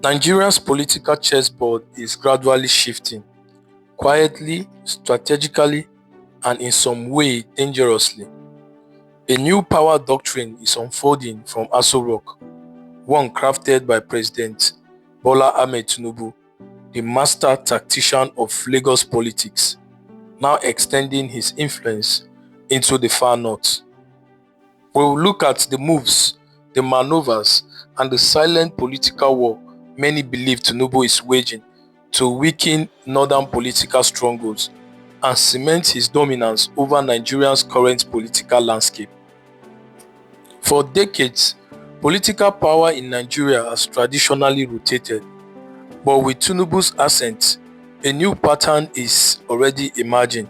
Nigeria's political chessboard is gradually shifting, quietly, strategically, and in some way dangerously. A new power doctrine is unfolding from Aso Rock, one crafted by President Bola Ahmed Tinubu, the master tactician of Lagos politics, now extending his influence into the far north. We will look at the moves, the maneuvers, and the silent political war many believe Tinubu is waging to weaken northern political strongholds and cement his dominance over Nigeria's current political landscape. For decades, political power in Nigeria has traditionally rotated, but with Tinubu's ascent, a new pattern is already emerging.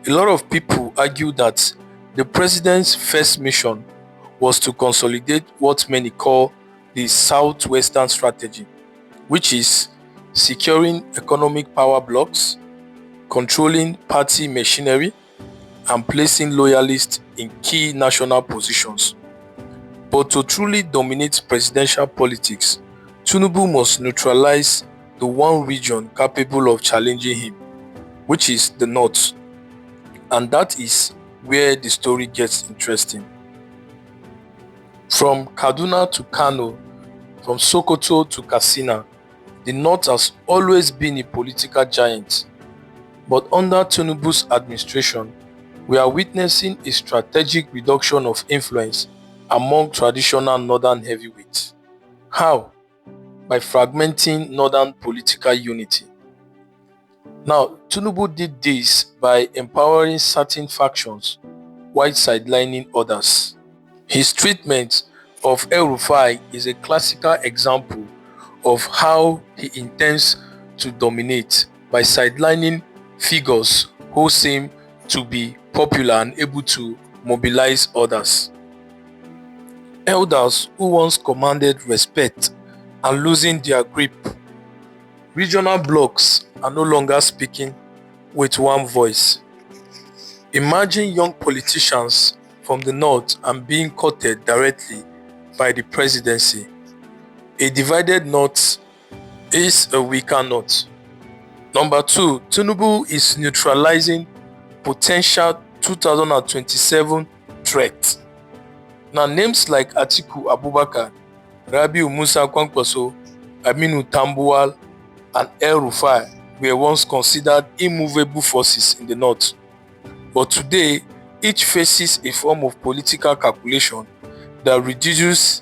A lot of people argue that the president's first mission was to consolidate what many call the Southwestern strategy, which is securing economic power blocks, controlling party machinery, and placing loyalists in key national positions. But to truly dominate presidential politics, Tinubu must neutralize the one region capable of challenging him, which is the North. And that is where the story gets interesting. From Kaduna to Kano, from Sokoto to Katsina, the North has always been a political giant. But under Tinubu's administration, we are witnessing a strategic reduction of influence among traditional northern heavyweights. How? By fragmenting northern political unity. Now, Tinubu did this by empowering certain factions while sidelining others. His treatment of El-Rufai is a classical example of how he intends to dominate by sidelining figures who seem to be popular and able to mobilize others. Elders who once commanded respect are losing their grip. Regional blocs are no longer speaking with one voice. Imagine young politicians from the north and being courted directly by the presidency. A divided north is a weaker north. Number 2, Tinubu is neutralizing potential 2027 threats. Now, names like Atiku Abubakar, Rabiu Musa Kwankwaso, Aminu Tambuwal, and El-Rufai were once considered immovable forces in the north. But today, each faces a form of political calculation that reduces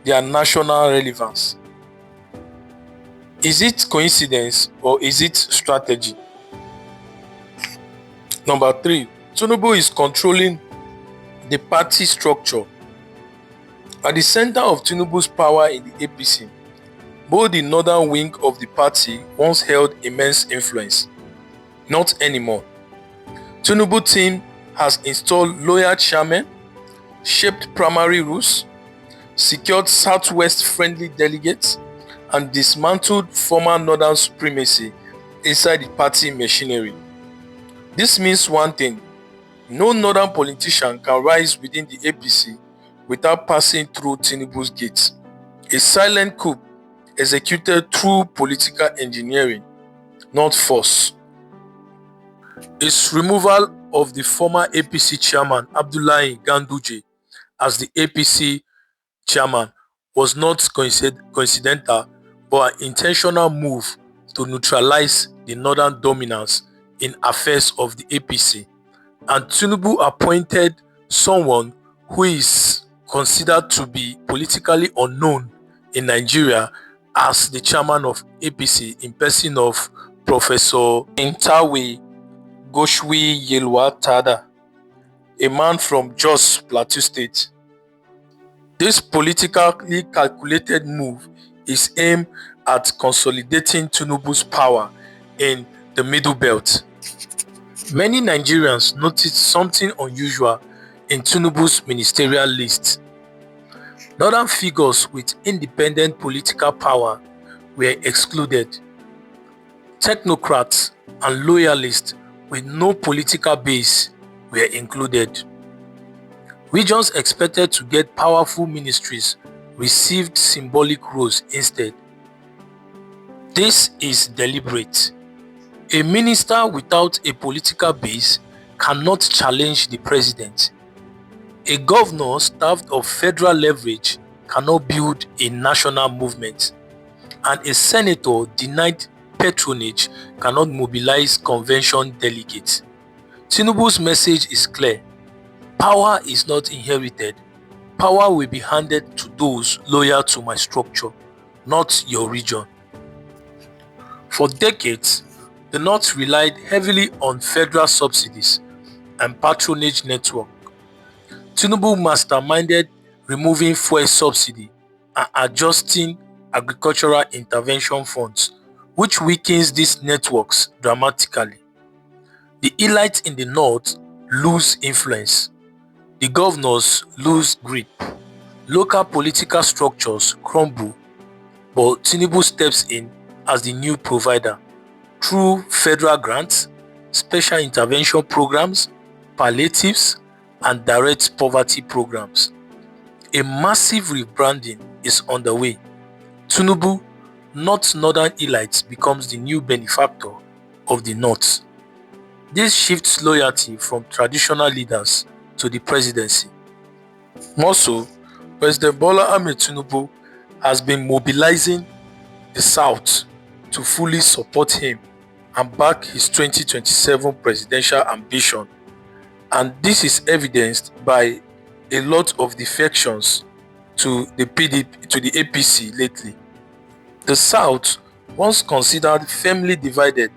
their national relevance. Is it coincidence or is it strategy? Number 3, Tinubu is controlling the party structure. At the center of Tinubu's power in the APC, both the northern wing of the party once held immense influence. Not anymore. Tinubu team has installed loyal chairmen, shaped primary rules, secured Southwest-friendly delegates, and dismantled former northern supremacy inside the party machinery. This means one thing: no northern politician can rise within the APC without passing through Tinubu's gates. A silent coup executed through political engineering, not force. His removal of the former APC chairman Abdullahi Ganduje as the APC chairman was not coincidental, but an intentional move to neutralize the northern dominance in affairs of the APC. And Tinubu appointed someone who is considered to be politically unknown in Nigeria as the chairman of APC, in person of Professor Intawe Goshwi Yelwa Tada, a man from Jos Plateau State. This politically calculated move is aimed at consolidating Tinubu's power in the Middle Belt. Many Nigerians noticed something unusual in Tinubu's ministerial list. Northern figures with independent political power were excluded. Technocrats and loyalists with no political base were included. Regions expected to get powerful ministries received symbolic roles instead. This is deliberate. A minister without a political base cannot challenge the president. A governor starved of federal leverage cannot build a national movement. And a senator denied patronage cannot mobilize convention delegates. Tinubu's message is clear. Power is not inherited. Power will be handed to those loyal to my structure, not your region. For decades, the North relied heavily on federal subsidies and patronage network. Tinubu masterminded removing fuel subsidy and adjusting agricultural intervention funds, which weakens these networks dramatically. The elites in the North lose influence. The governors lose grip. Local political structures crumble, but Tinubu steps in as the new provider through federal grants, special intervention programs, palliatives, and direct poverty programs. A massive rebranding is underway. Tinubu, not northern elites, becomes the new benefactor of the North. This shifts loyalty from traditional leaders to the presidency. More so, President Bola Ahmed Tinubu has been mobilizing the South to fully support him and back his 2027 presidential ambition. And this is evidenced by a lot of defections to the PDP, to the APC lately. The South, once considered firmly divided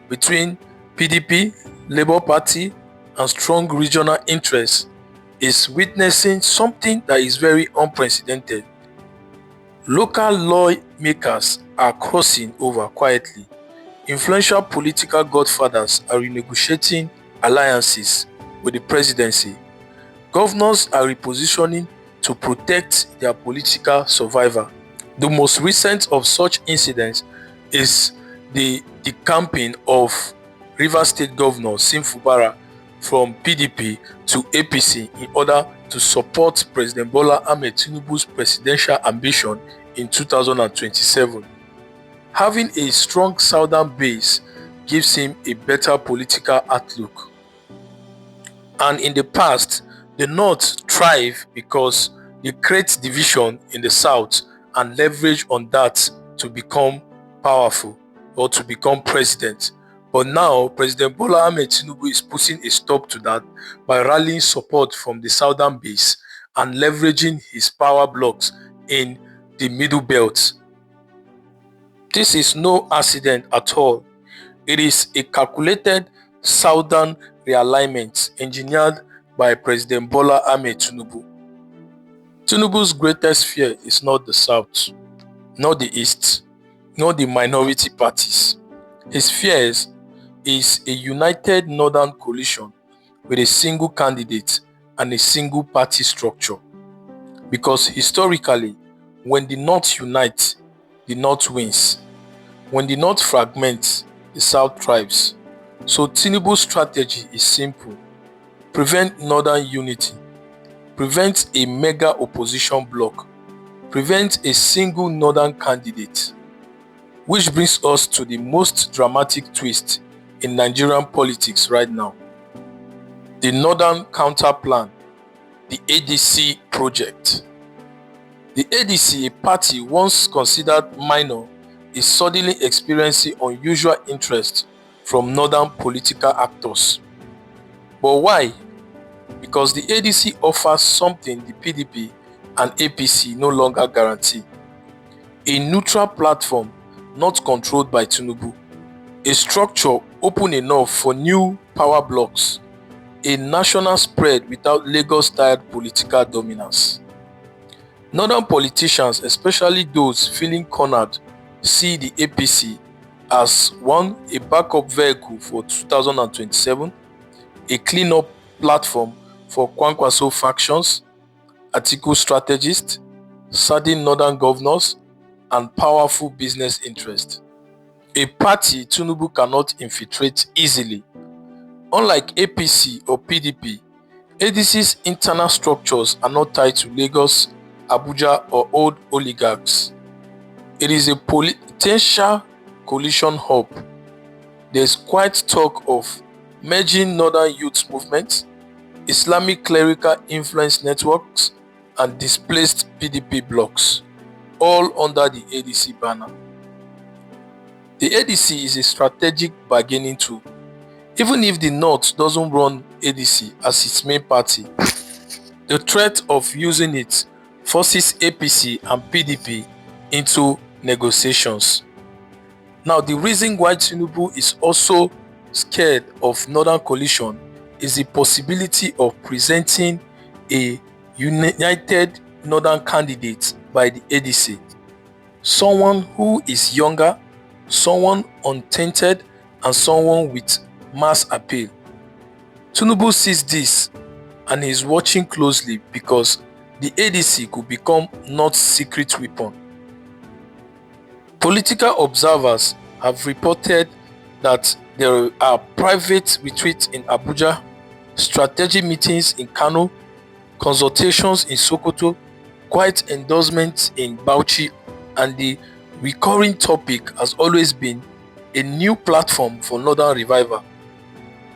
between PDP, Labour Party, and strong regional interests, is witnessing something that is very unprecedented. Local lawmakers are crossing over quietly. Influential political godfathers are renegotiating alliances with the presidency. Governors are repositioning to protect their political survival. The most recent of such incidents is the decamping of Rivers State Governor Sim Fubara from PDP to APC in order to support President Bola Ahmed Tinubu's presidential ambition in 2027. Having a strong southern base gives him a better political outlook. And in the past, the North thrive because they create division in the South and leverage on that to become powerful or to become president. But now, President Bola Ahmed Tinubu is putting a stop to that by rallying support from the southern base and leveraging his power blocks in the middle belt. This is no accident at all. It is a calculated southern realignment engineered by President Bola Ahmed Tinubu. Tinubu's greatest fear is not the South, not the East, not the minority parties. His fears is a united northern coalition with a single candidate and a single party structure. Because historically, when the North unites, the North wins. When the North fragments, the South thrives. So Tinubu's strategy is simple. Prevent northern unity. Prevent a mega opposition bloc. Prevent a single northern candidate. Which brings us to the most dramatic twist in Nigerian politics right now. The Northern Counter Plan, the ADC project. The ADC, a party once considered minor, is suddenly experiencing unusual interest from northern political actors. But why? Because the ADC offers something the PDP and APC no longer guarantee. A neutral platform not controlled by Tinubu. A structure open enough for new power blocks. A national spread without Lagos-style political dominance. Northern politicians, especially those feeling cornered, see the APC as one, a backup vehicle for 2027, a clean-up platform for Kwankwaso factions, Atiku strategists, sardine northern governors, and powerful business interests. A party Tinubu cannot infiltrate easily. Unlike APC or PDP, ADC's internal structures are not tied to Lagos, Abuja, or old oligarchs. It is a potential coalition hub. There's quite talk of merging northern youth movements, Islamic clerical influence networks, and displaced PDP blocs, all under the ADC banner. The ADC is a strategic bargaining tool. Even if the North doesn't run ADC as its main party, the threat of using it forces APC and PDP into negotiations. Now, the reason why Tinubu is also scared of Northern coalition is the possibility of presenting a united Northern candidate by the ADC. Someone who is younger, someone untainted, and someone with mass appeal. Tinubu sees this and is watching closely because the ADC could become North's secret weapon. Political observers have reported that there are private retreats in Abuja, strategic meetings in Kano, consultations in Sokoto, quiet endorsements in Bauchi, and the recurring topic has always been a new platform for Northern revival.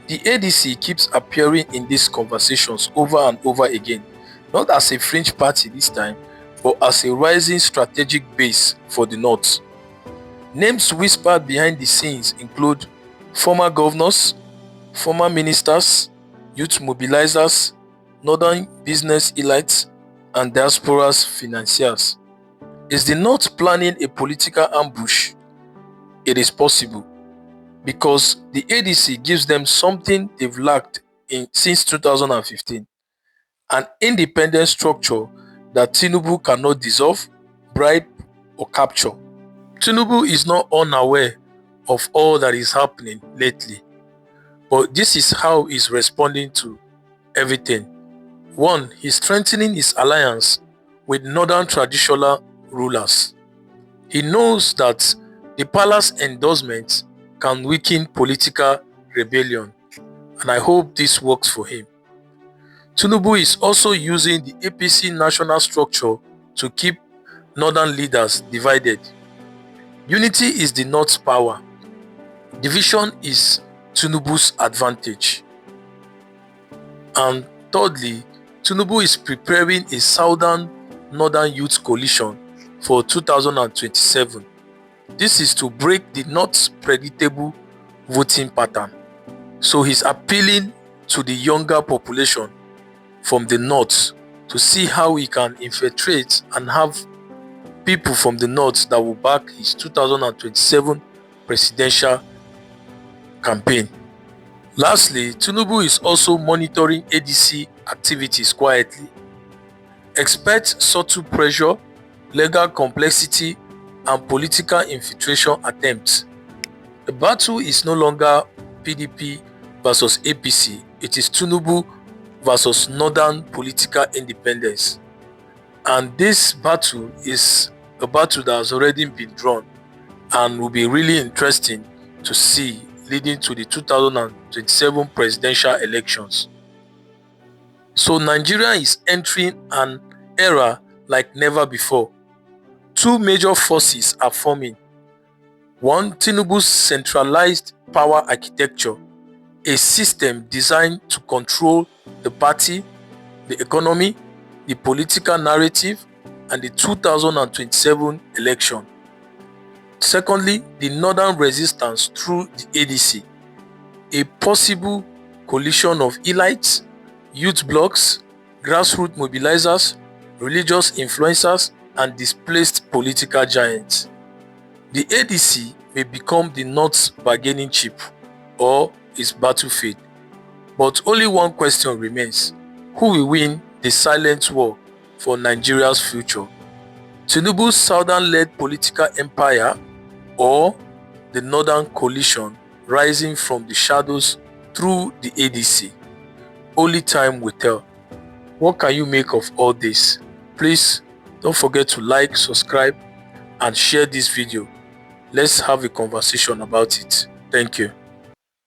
The ADC keeps appearing in these conversations over and over again, not as a fringe party this time, but as a rising strategic base for the North. Names whispered behind the scenes include former governors, former ministers, youth mobilizers, Northern business elites, and diaspora's financiers. Is the North planning a political ambush? It is possible, because the ADC gives them something they've lacked since 2015, an independent structure that Tinubu cannot dissolve, bribe, or capture. Tinubu is not unaware of all that is happening lately, but this is how he's responding to everything. 1. He's strengthening his alliance with Northern traditional rulers. He knows that the palace endorsement can weaken political rebellion, and I hope this works for him. Tinubu is also using the APC national structure to keep Northern leaders divided. Unity is the North's power. Division is Tinubu's advantage. And thirdly, Tinubu is preparing a Southern Northern Youth Coalition for 2027. This is to break the North's predictable voting pattern. So he's appealing to the younger population from the North to see how he can infiltrate and have people from the North that will back his 2027 presidential campaign. Lastly, Tinubu is also monitoring ADC activities quietly. Expect subtle pressure, legal complexity, and political infiltration attempts. The battle is no longer PDP versus APC, it is Tinubu versus Northern political independence. And this battle is a battle that has already been drawn and will be really interesting to see leading to the 2027 presidential elections. So Nigeria is entering an era like never before. Two major forces are forming. 1. Tinubu's centralized power architecture, a system designed to control the party, the economy, the political narrative, and the 2027 election. Secondly, the Northern resistance through the ADC, a possible coalition of elites, youth blocs, grassroots mobilizers, religious influencers, and displaced political giants. The ADC may become the North's bargaining chip or its battlefield. But only one question remains: who will win the silent war for Nigeria's future? Tinubu's Southern-led political empire or the Northern coalition rising from the shadows through the ADC? Only time will tell. What can you make of all this? Please don't forget to like, subscribe, and share this video. Let's have a conversation about it. Thank you.